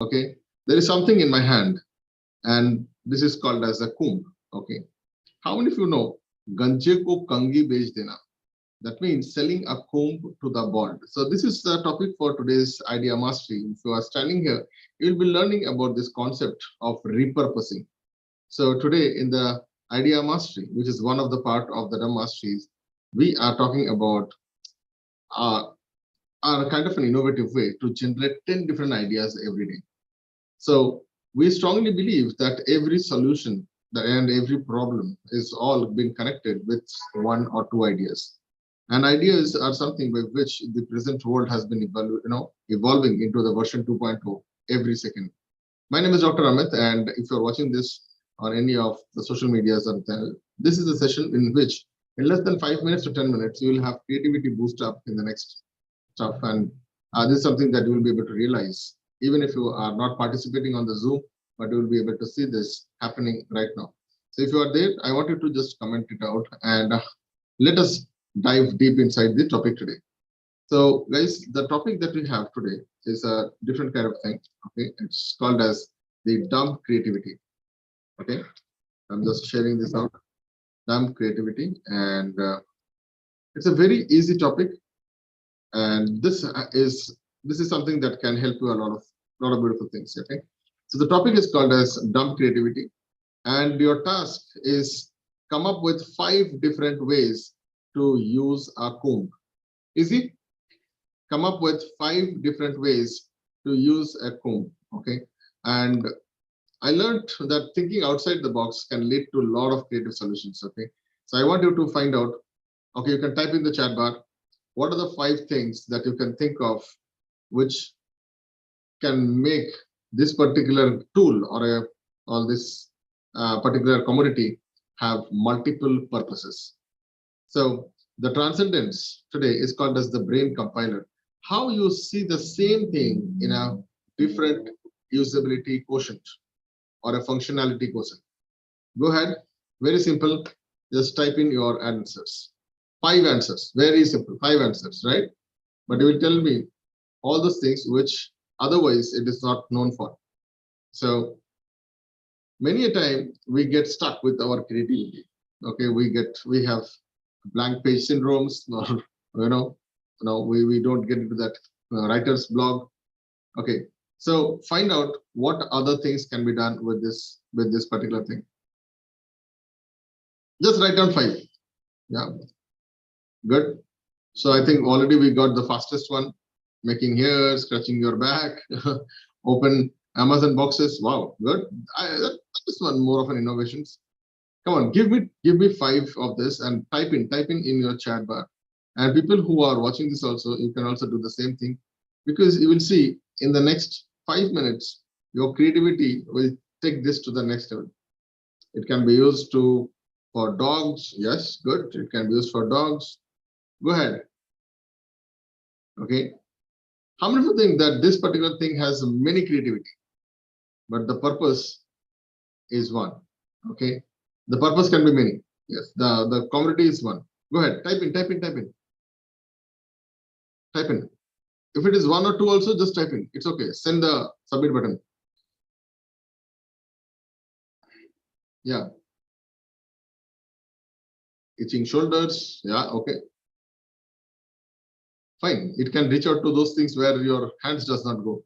Okay, there is something in my hand, and this is called as a comb. Okay, how many of you know ganje ko kangi bej dena? That means selling a comb to the bald. So this is the topic for today's idea mastery. If you are standing here, you'll be learning about this concept of repurposing. So today in the idea mastery, which is one of the part of the masteries, we are talking about uh, a kind of an innovative way to generate 10 different ideas every day. So we strongly believe that every solution and every problem is all been connected with one or two ideas. And ideas are something by which the present world has been evolving into the version 2.0 every second. My name is Dr. Amit, and if you're watching this on any of the social medias or channel, this is a session in which in less than 5 minutes to 10 minutes, you will have creativity boost up in the next stuff. And this is something that you will be able to realize, even if you are not participating on the Zoom, but you will be able to see this happening right now. So if you are there, I want you to just comment it out and let us dive deep inside the topic today. So guys, the topic that we have today is a different kind of thing. Okay, it's called as the dumb creativity. Okay, I'm just sharing this out. Dumb creativity, and it's a very easy topic, and this is something that can help you a lot of beautiful things. Okay, so the topic is called as dumb creativity, and your task is come up with 5 different ways to use a comb. Easy? Come up with 5 different ways to use a comb. Okay, and I learned that thinking outside the box can lead to a lot of creative solutions. Okay, so I want you to find out. Okay, you can type in the chat bar. What are the 5 things that you can think of which can make this particular tool or this particular commodity have multiple purposes? So the transcendence today is called as the brain compiler. How you see the same thing in a different usability quotient or a functionality quotient. Go ahead, very simple. Just type in your answers. 5 answers, very simple, 5 answers, right? But you will tell me all those things which otherwise it is not known for. So many a time we get stuck with our creativity. Okay, we have blank page syndromes, or we don't get into that writer's blog. Okay, so find out what other things can be done with this particular thing. Just write down 5. Yeah, good. So I think already we got the fastest one. Making hair, scratching your back, open Amazon boxes. Wow, good. That is one more of an innovations. Come on, give me 5 of this and type in your chat bar. And people who are watching this also, you can also do the same thing, because you will see in the next 5 minutes, your creativity will take this to the next level. It can be used for dogs. Yes, good. It can be used for dogs. Go ahead. Okay. How many of you think that this particular thing has many creativity, but the purpose is one? Okay. The purpose can be many. Yes. The commodity is one. Go ahead. Type in. Type in. If it is 1 or 2 also, just type in. It's okay. Send the submit button. Yeah. Itching shoulders. Yeah. Okay. Fine. It can reach out to those things where your hands does not go.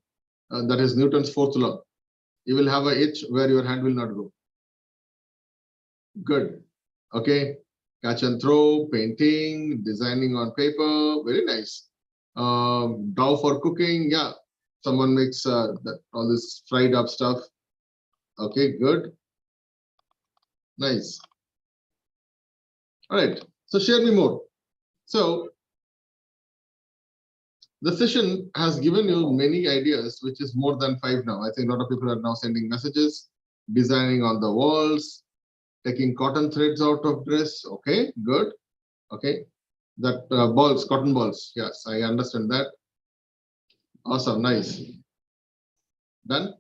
That is Newton's 4th law. You will have a itch where your hand will not go. Good. Okay. Catch and throw, painting, designing on paper. Very nice. Dough for cooking. Yeah. Someone makes all this fried up stuff. Okay. Good. Nice. All right. So share me more. So the session has given you many ideas, which is more than 5 now. I think a lot of people are now sending messages, designing on the walls, taking cotton threads out of dress. Okay, good. Okay, that cotton balls. Yes, I understand that. Awesome, nice. Done.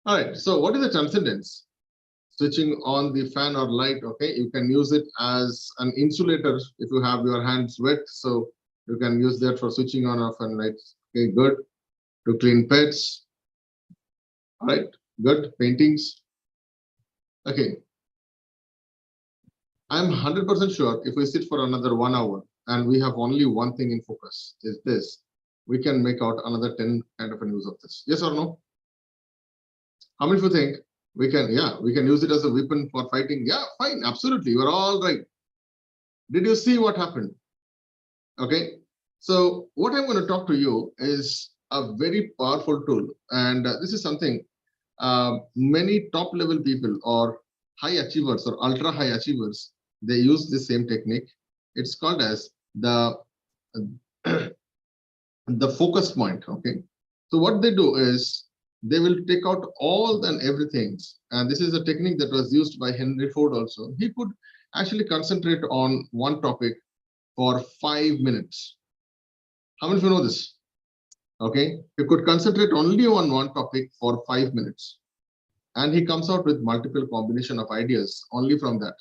All right. So what is the transcendence? Switching on the fan or light. Okay, you can use it as an insulator if you have your hands wet. So you can use that for switching on or fan lights. Okay, good. To clean pets. All right, good. Paintings. Okay, I'm 100% sure if we sit for another 1 hour and we have only one thing in focus, is this, we can make out another 10 kind of a use of this. Yes or no? How many of you think we can, yeah, we can use it as a weapon for fighting? Yeah, fine, absolutely. You're all right. Did you see what happened? Okay. So what I'm going to talk to you is a very powerful tool. And this is something many top level people or high achievers or ultra high achievers, they use the same technique. It's called as the the focus point. Okay. So what they do is they will take out all and everything. And this is a technique that was used by Henry Ford also. He could actually concentrate on one topic for 5 minutes. How many of you know this? Okay, he could concentrate only on one topic for 5 minutes. And he comes out with multiple combination of ideas only from that.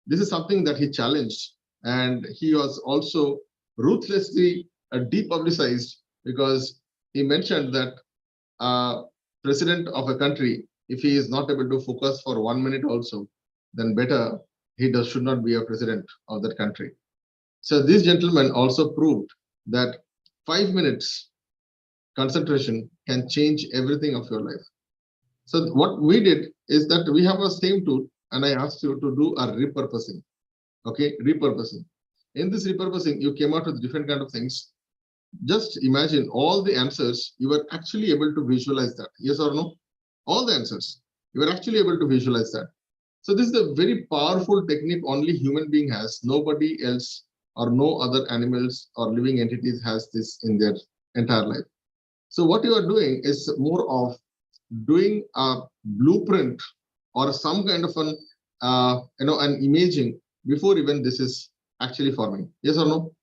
This is something that he challenged, and he was also ruthlessly depublicized, because he mentioned that president of a country, if he is not able to focus for 1 minute also, then better should not be a president of that country. So this gentleman also proved that 5 minutes concentration can change everything of your life. So what we did is that we have a same tool, and I asked you to do a repurposing. Okay, repurposing. In this repurposing, you came out with different kind of things. Just imagine all the answers, you were actually able to visualize that. Yes or no? All the answers, you were actually able to visualize that. So this is a very powerful technique only human being has. Nobody else or no other animals or living entities has this in their entire life. So what you are doing is more of doing a blueprint or some kind of an an imaging before even this is actually forming. Yes or no?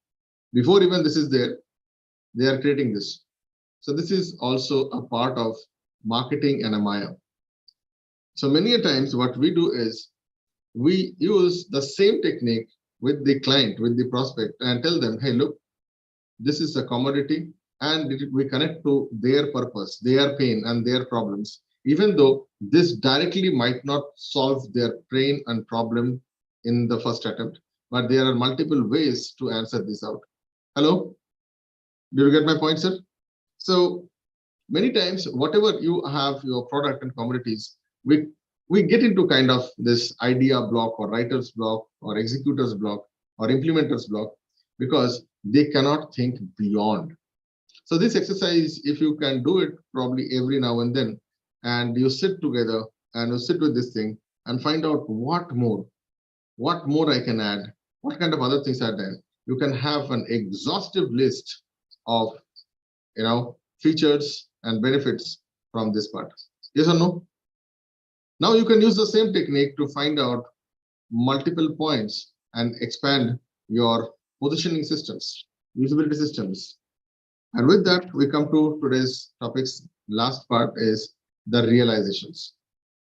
Before even this is there, they are creating this. So this is also a part of marketing and a Maya. So many a times what we do is we use the same technique with the client, with the prospect, and tell them, hey, look, this is a commodity, and we connect to their purpose, their pain and their problems, even though this directly might not solve their pain and problem in the first attempt, but there are multiple ways to answer this out. Hello? Do you get my point, sir? So many times, whatever you have your product and commodities, we get into kind of this idea block or writer's block or executor's block or implementer's block, because they cannot think beyond. So this exercise, if you can do it probably every now and then, and you sit together and you sit with this thing and find out what more I can add, what kind of other things are there. You can have an exhaustive list of features and benefits from this part. Yes or no? Now you can use the same technique to find out multiple points and expand your positioning systems, usability systems. And with that, we come to today's topic's last part, is the realizations.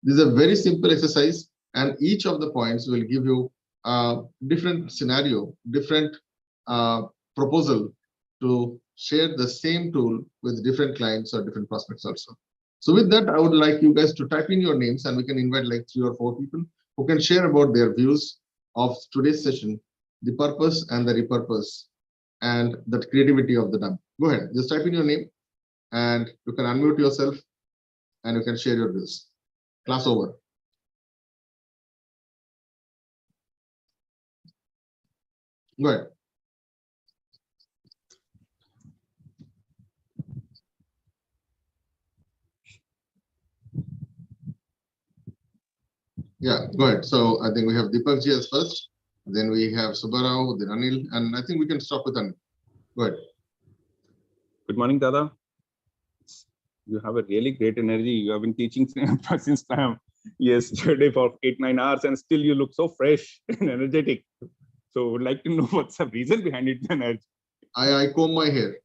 This is a very simple exercise, and each of the points will give you a different scenario, different proposal to share the same tool with different clients or different prospects also. So with that, I would like you guys to type in your names, and we can invite like 3 or 4 people who can share about their views of today's session, the purpose and the repurpose, and the creativity of the done. Go ahead, just type in your name, and you can unmute yourself, and you can share your views. Class over. Go ahead. Yeah, go ahead. So I think we have Deepak ji as first, then we have Subbarao, then Anil, and I think we can stop with Anil. Go ahead. Good morning, Dada. You have a really great energy. You have been teaching since yesterday for 8-9 hours, and still you look so fresh and energetic. So would like to know what's the reason behind it. I comb my hair.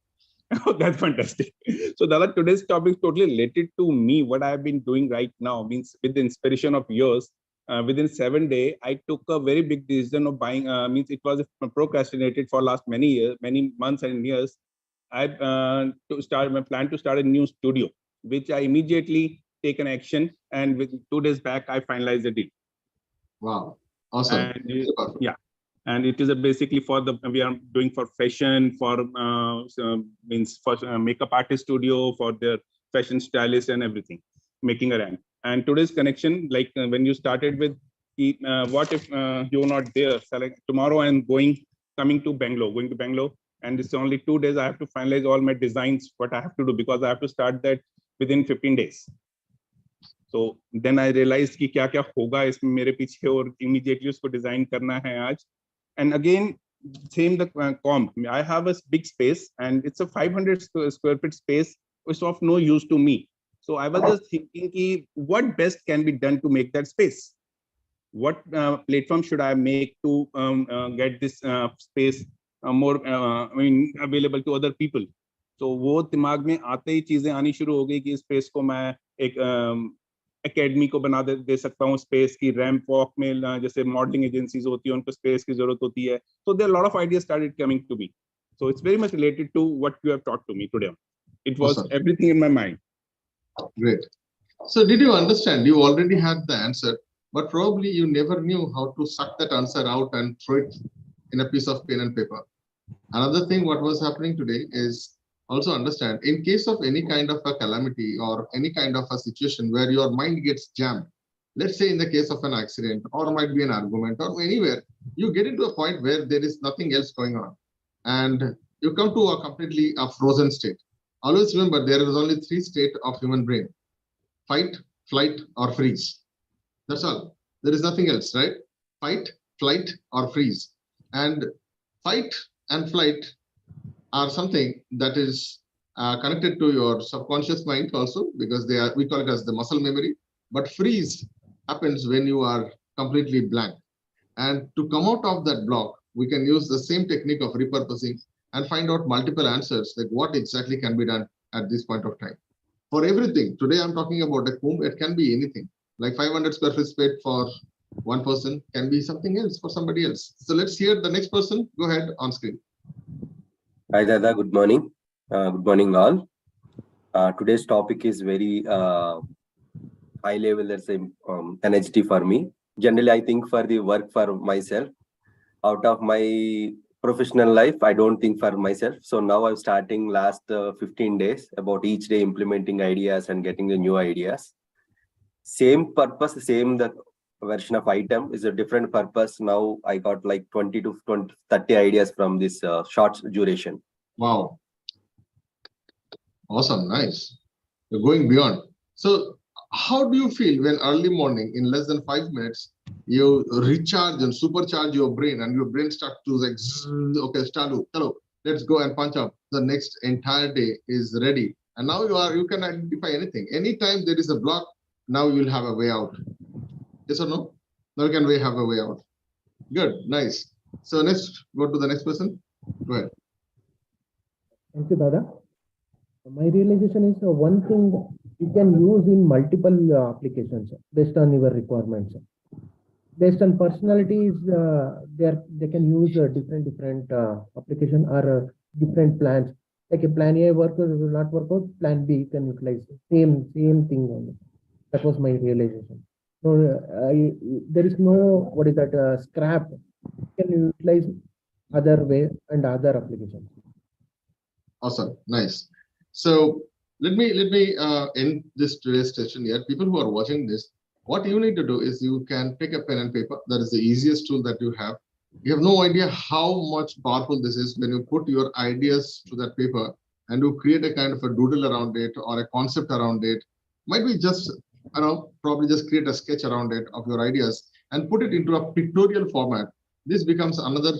Oh, that's fantastic. So Dada, today's topic is totally related to me. What I have been doing right now means, with the inspiration of yours, within 7 days, I took a very big decision of buying. Means it was procrastinated for last many years, many months and years. I plan to start a new studio, which I immediately take an action. And with 2 days back, I finalized the deal. Wow. Awesome. And Very powerful. yeah, and it is basically for we are doing for fashion, for means for makeup artist studio, for their fashion stylist and everything, making a rank. And today's connection, like when you started with, what if you're not there? So like tomorrow I'm coming to Bangalore, and it's only 2 days. I have to finalize all my designs, what I have to do, because I have to start that within 15 days. So then I realized कि क्या क्या होगा इसमें मेरे पीछे, और immediately उसको design करना है आज. And again, same the comp. I have a big space, and it's a 500 square feet space, which is of no use to me. So I was just thinking कि what best can be done to make that space? What platform should I make to get this space more available to other people? तो वो दिमाग में आते ही चीजें आनी शुरू हो गई कि स्पेस को मैं एक एकेडमी को बना दे सकता हूँ, स्पेस की रैंप वॉक में जैसे मॉडलिंग एजेंसीज होती है उनको स्पेस की जरूरत होती है. So there are a lot of ideas started coming to me. So it's very much related to what you have taught to me today. It was Awesome. everything in my mind. Great. So did you understand? You already had the answer, but probably you never knew how to suck that answer out and throw it in a piece of pen and paper. Another thing what was happening today is also understand, in case of any kind of a calamity or any kind of a situation where your mind gets jammed, let's say in the case of an accident or might be an argument or anywhere, you get into a point where there is nothing else going on and you come to a completely frozen state. Always remember, there is only 3 states of human brain: fight, flight, or freeze. That's all. There is nothing else, right? Fight, flight, or freeze. And fight and flight are something that is connected to your subconscious mind also, because we call it as the muscle memory. But freeze happens when you are completely blank. And to come out of that block, we can use the same technique of repurposing and find out multiple answers, like what exactly can be done at this point of time. For everything, today I'm talking about a comb. It can be anything, like 500 square feet space for one person can be something else for somebody else. So let's hear the next person. Go ahead on screen. Hi, Dada. Good morning. Good morning, all. Today's topic is very high level. That's energy for me. Generally, I think for the work for myself. Out of my professional life, I don't think for myself. So now I'm starting last 15 days about each day implementing ideas and getting the new ideas. Same purpose, same the version of item is a different purpose. Now I got like 20 to 30 ideas from this short duration. Wow. Awesome. Nice. You're going beyond. So how do you feel when early morning in less than 5 minutes, you recharge and supercharge your brain and your brain starts to like, okay, hello, let's go and punch up. The next entire day is ready. And now you can identify anything. Anytime there is a block, now you'll have a way out. Yes or no? Now you can have a way out. Good, nice. So next, go to the next person. Go ahead. Thank you, Dada. My realization is one thing you can use in multiple applications based on your requirements. Based on personalities, they can use different application or different plans. Like a plan A will not work out, plan B you can utilize same thing only. That was my realization. So there is no scrap. You can utilize other way and other applications. Awesome, nice. So let me end this today's session here. People who are watching this, what you need to do is you can pick a pen and paper. That is the easiest tool that you have. You have no idea how much powerful this is when you put your ideas to that paper and you create a kind of a doodle around it or a concept around it. Might be just, probably just create a sketch around it of your ideas and put it into a pictorial format. This becomes another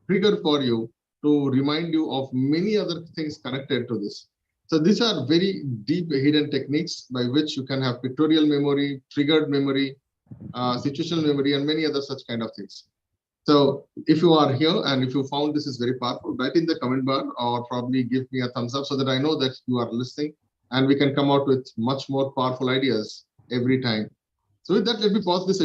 trigger for you to remind you of many other things connected to this. So these are very deep hidden techniques by which you can have pictorial memory, triggered memory, situational memory, and many other such kind of things. So if you are here and if you found this is very powerful, write in the comment bar or probably give me a thumbs up so that I know that you are listening and we can come out with much more powerful ideas every time. So with that, let me pause this